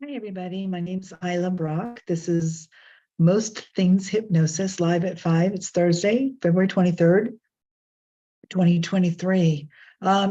Hi, everybody. My name's Isla Brock. This is Most Things Hypnosis live at 5. It's Thursday, February 23rd, 2023.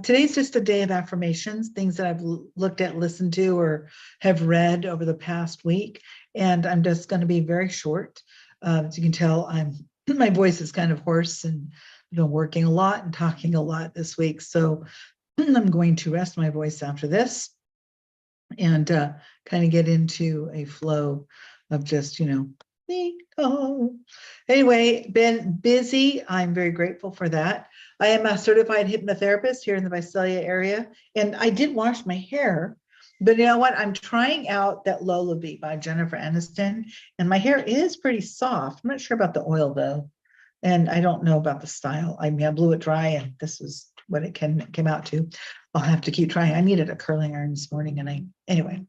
Today's just a day of affirmations, things that I've looked at, listened to, or have read over the past week. And I'm just going to be very short. As you can tell, my voice is kind of hoarse and I've been working a lot and talking a lot this week. So I'm going to rest my voice after this and kind of get into a flow of just, anyway, been busy. I'm very grateful for that. I am a certified hypnotherapist here in the Visalia area, and I did wash my hair, but you know what? I'm trying out that Lullaby by Jennifer Aniston, and my hair is pretty soft. I'm not sure about the oil though, and I don't know about the style. I mean, I blew it dry, and this was what it came out to. I'll have to keep trying. I needed a curling iron this morning, and anyway,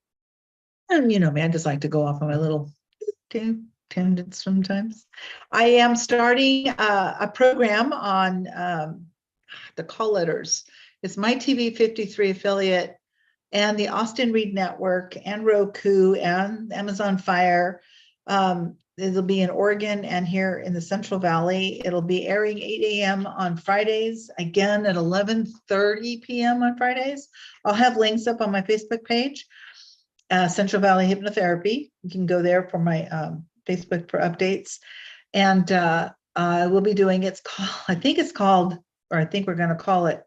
and you know me, I just like to go off on my little tangents sometimes. I am starting a program on the call letters. It's my TV 53 affiliate and the Austin Reed Network and Roku and Amazon Fire. It'll be in Oregon and here in the Central Valley. It'll be airing 8 a.m. on Fridays, again at 11:30 p.m. on Fridays. I'll have links up on my Facebook page, Central Valley Hypnotherapy. You can go there for my Facebook for updates. And we'll be doing, I think we're going to call it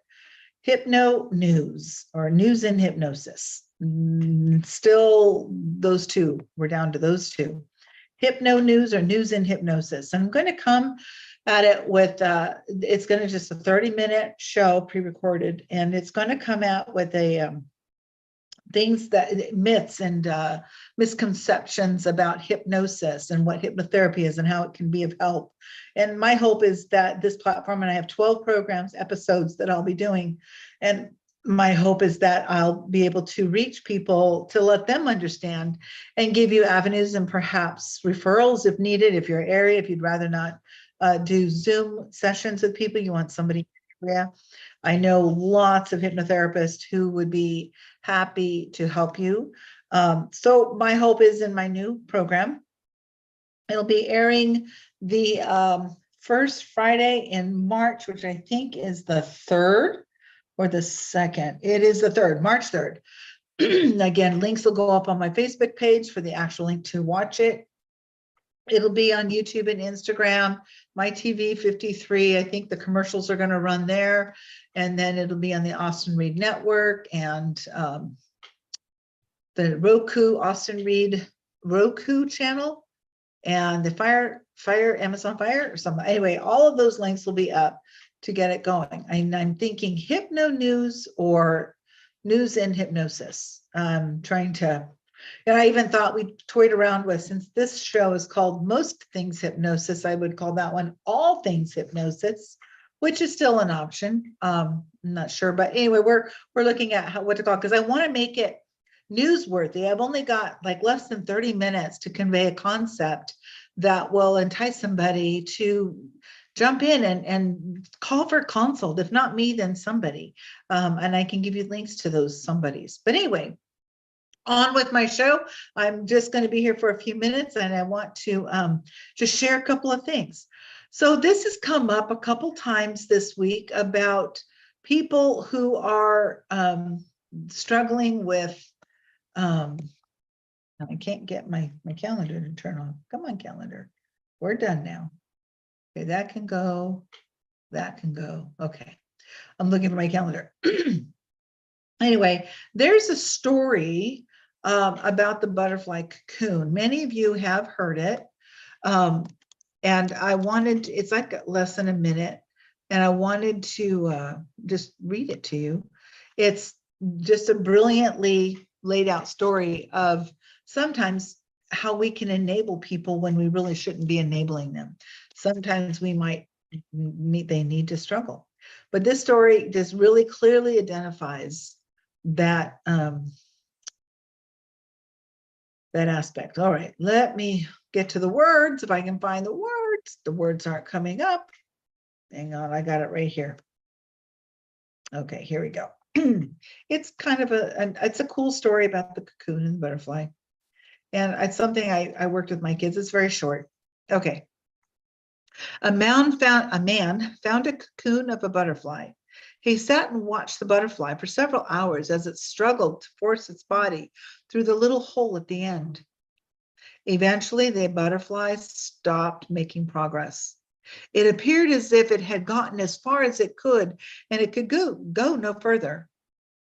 Hypno News or News in Hypnosis. Still those two, we're down to those two. Hypno News or News in Hypnosis. And I'm going to come at it with, it's going to just a 30-minute show pre-recorded, and it's going to come out with a myths and misconceptions about hypnosis and what hypnotherapy is and how it can be of help. And my hope is that this platform, and I have 12 programs, episodes that I'll be doing, and my hope is that I'll be able to reach people to let them understand and give you avenues and perhaps referrals if needed, if your area, if you'd rather not do Zoom sessions with people, you want somebody. Yeah, I know lots of hypnotherapists who would be happy to help you. So my hope is in my new program, it'll be airing the first Friday in March, which I think is the 3rd or the 2nd. It is the 3rd, March 3rd. Again, links will go up on my Facebook page for the actual link to watch it. It'll be on YouTube and Instagram, my TV 53. I think the commercials are going to run there. And then it'll be on the Austin Reed Network and the Austin Reed Roku channel, and the Amazon Fire or something. Anyway, all of those links will be up to get it going. I'm thinking Hypno News or News in Hypnosis. Trying to, and I even thought we toyed around with, since this show is called Most Things Hypnosis, I would call that one All Things Hypnosis, which is still an option. I'm not sure, but anyway, we're looking at what to call, because I want to make it newsworthy. I've only got like less than 30 minutes to convey a concept that will entice somebody to jump in and call for a consult. If not me, then somebody. And I can give you links to those somebodies. But anyway, on with my show. I'm just going to be here for a few minutes, and I want to just share a couple of things. So this has come up a couple times this week about people who are struggling with, I can't get my calendar to turn on. Come on, calendar. We're done now. Okay, that can go. That can go. Okay. I'm looking for my calendar. Anyway, there's a story about the butterfly cocoon. Many of you have heard it. And it's like less than a minute. And I wanted to just read it to you. It's just a brilliantly laid out story of sometimes how we can enable people when we really shouldn't be enabling them. Sometimes they need to struggle. But this story just really clearly identifies that that aspect. All right, let me get to the words if I can find the words. The words aren't coming up. Hang on, I got it right here. Okay, here we go. It's kind of it's a cool story about the cocoon and the butterfly. And it's something I worked with my kids. It's very short. Okay. A man found a cocoon of a butterfly. He sat and watched the butterfly for several hours as it struggled to force its body through the little hole at the end. Eventually, the butterfly stopped making progress. It appeared as if it had gotten as far as it could, and it could go no further.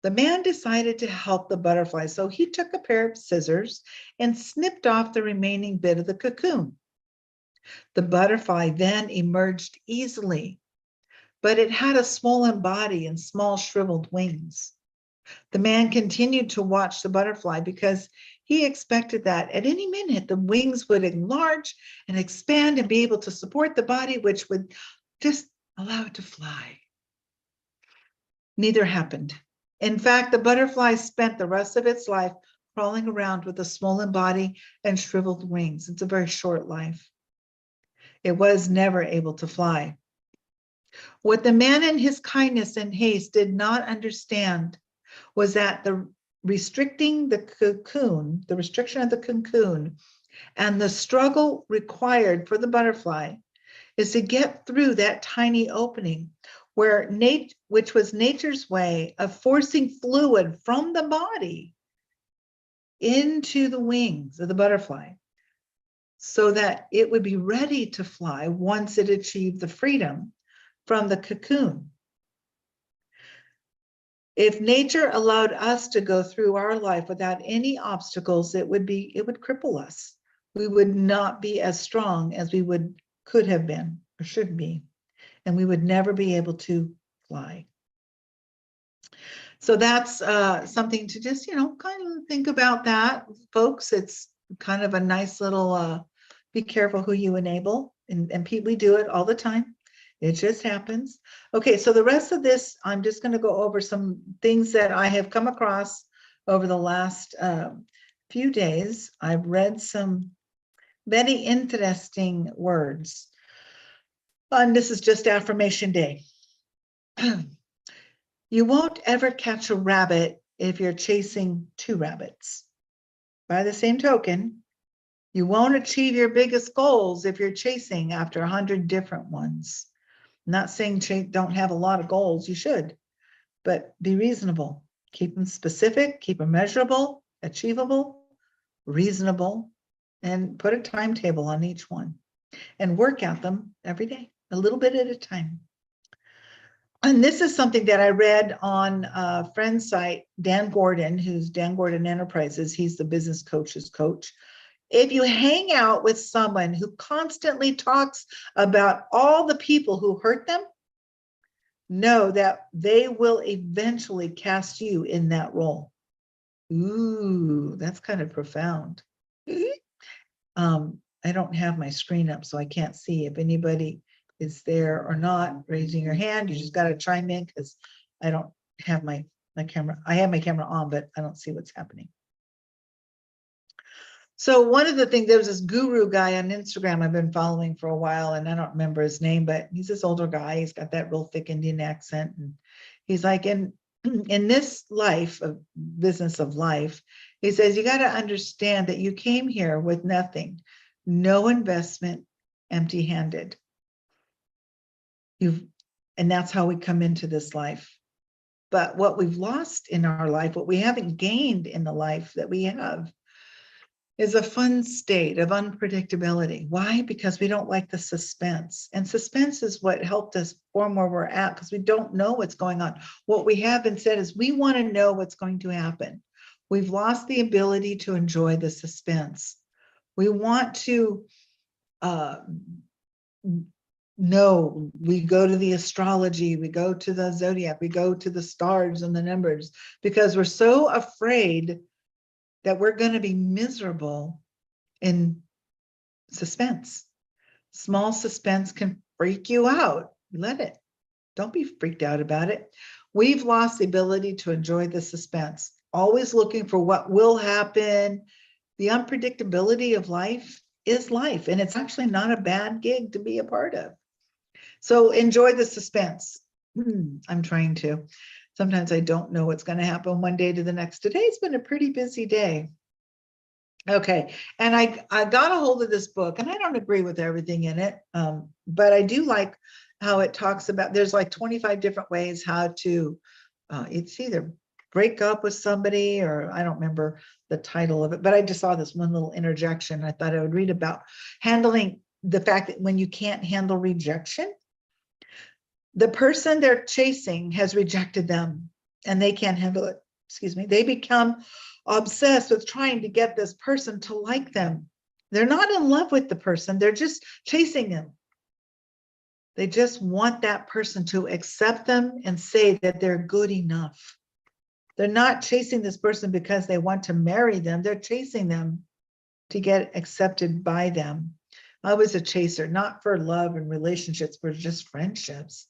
The man decided to help the butterfly, so he took a pair of scissors and snipped off the remaining bit of the cocoon. The butterfly then emerged easily, but it had a swollen body and small shriveled wings. The man continued to watch the butterfly because he expected that at any minute the wings would enlarge and expand and be able to support the body, which would just allow it to fly. Neither happened. In fact, the butterfly spent the rest of its life crawling around with a swollen body and shriveled wings. It's a very short life. It was never able to fly. What the man in his kindness and haste did not understand was that the restriction of the cocoon and the struggle required for the butterfly is to get through that tiny opening which was nature's way of forcing fluid from the body into the wings of the butterfly so that it would be ready to fly once it achieved the freedom from the cocoon. If nature allowed us to go through our life without any obstacles, it would cripple us. We would not be as strong as we could have been or should be, and we would never be able to fly. So that's something to just, kind of think about that, folks. It's kind of a nice little, be careful who you enable. And we do it all the time. It just happens. Okay, so the rest of this, I'm just going to go over some things that I have come across over the last few days. I've read some very interesting words. And this is just Affirmation Day. You won't ever catch a rabbit if you're chasing two rabbits. By the same token, you won't achieve your biggest goals if you're chasing after 100 different ones. I'm not saying don't have a lot of goals, you should, but be reasonable. Keep them specific, keep them measurable, achievable, reasonable, and put a timetable on each one and work at them every day, a little bit at a time. And this is something that I read on a friend's site, Dan Gordon, who's Dan Gordon Enterprises. He's the business coach's coach. If you hang out with someone who constantly talks about all the people who hurt them, know that they will eventually cast you in that role. Ooh, that's kind of profound. I don't have my screen up, so I can't see if anybody is there or not raising your hand. You just got to chime in because I don't have my camera. I have my camera on, but I don't see what's happening. So one of the things, there was this guru guy on Instagram I've been following for a while, and I don't remember his name, but he's this older guy. He's got that real thick Indian accent. And he's like, in this life, of business of life, he says, you got to understand that you came here with nothing, no investment, empty-handed. And that's how we come into this life. But what we've lost in our life, what we haven't gained in the life that we have, is a fun state of unpredictability. Why? Because we don't like the suspense. And suspense is what helped us form where we're at, because we don't know what's going on. What we have been said is we want to know what's going to happen. We've lost the ability to enjoy the suspense. We want to know. We go to the astrology, we go to the zodiac, we go to the stars and the numbers, because we're so afraid that we're going to be miserable in suspense. Small suspense can freak you out. Let it. Don't be freaked out about it. We've lost the ability to enjoy the suspense, always looking for what will happen. The unpredictability of life is life, and it's actually not a bad gig to be a part of. So enjoy the suspense. I'm trying to. Sometimes I don't know what's going to happen one day to the next. Today's been a pretty busy day. Okay. And I got a hold of this book, and I don't agree with everything in it. But I do like how it talks about, there's like 25 different ways how to, it's either break up with somebody, or I don't remember the title of it, but I just saw this one little interjection. I thought I would read about handling the fact that when you can't handle rejection, the person they're chasing has rejected them and they can't handle it. Excuse me. They become obsessed with trying to get this person to like them. They're not in love with the person, they're just chasing them. They just want that person to accept them and say that they're good enough. They're not chasing this person because they want to marry them. They're chasing them to get accepted by them. I was a chaser, not for love and relationships, but just friendships.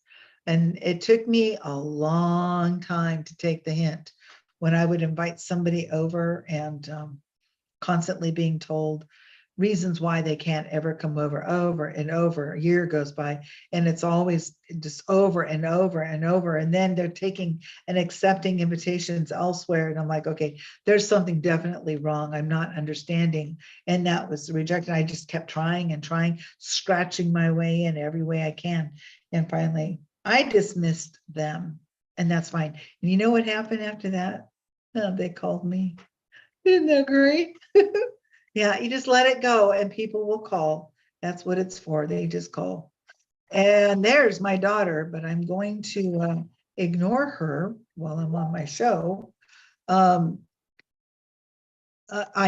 And it took me a long time to take the hint when I would invite somebody over and constantly being told reasons why they can't ever come over and over. A year goes by, and it's always just over and over and over. And then they're taking and accepting invitations elsewhere. And I'm like, okay, there's something definitely wrong. I'm not understanding. And that was rejected. I just kept trying and trying, scratching my way in every way I can. And finally, I dismissed them, and that's fine. And you know what happened after that? Oh, they called me. Isn't that great? Yeah, you just let it go and people will call. That's what it's for. They just call. And there's my daughter, but I'm going to ignore her while I'm on my show. I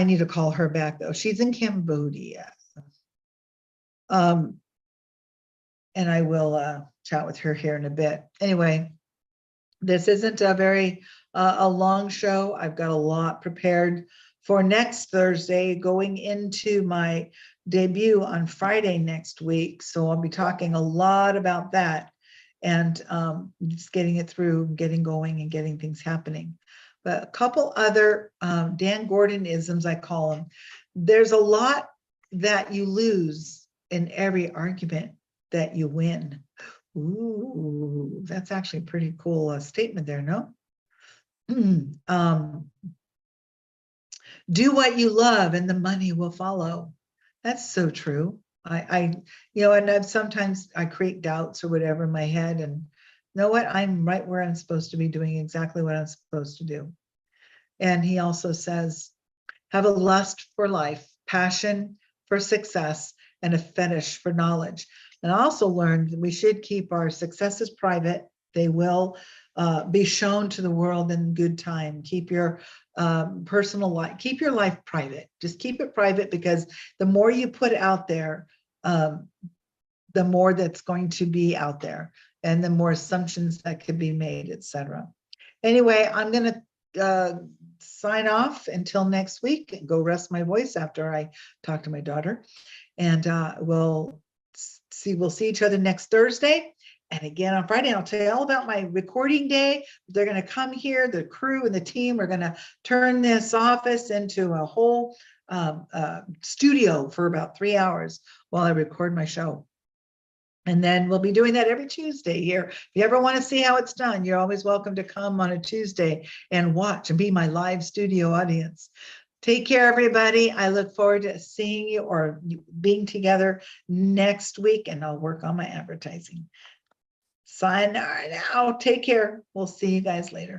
need to call her back though. She's in Cambodia. And I will chat with her here in a bit. Anyway, this isn't a very a long show. I've got a lot prepared for next Thursday, going into my debut on Friday next week. So I'll be talking a lot about that and just getting it through, getting going and getting things happening. But a couple other Dan Gordon-isms, I call them. There's a lot that you lose in every argument that you win. Ooh, that's actually a pretty cool statement there, no? Do what you love and the money will follow. That's so true. And I've sometimes I create doubts or whatever in my head, and you know what? I'm right where I'm supposed to be, doing exactly what I'm supposed to do. And he also says, have a lust for life, passion for success, and a fetish for knowledge. And I also learned that we should keep our successes private. They will be shown to the world in good time. Keep your personal life, keep your life private. Just keep it private, because the more you put out there, the more that's going to be out there, and the more assumptions that could be made, etc. Anyway, I'm going to sign off until next week and go rest my voice after I talk to my daughter. And we'll see each other next Thursday. And again on Friday, I'll tell you all about my recording day. They're going to come here, the crew and the team are going to turn this office into a whole studio for about 3 hours while I record my show. And then we'll be doing that every Tuesday here. If you ever want to see how it's done, you're always welcome to come on a Tuesday and watch and be my live studio audience. Take care, everybody. I look forward to seeing you or being together next week, and I'll work on my advertising. Sayonara now. Take care. We'll see you guys later.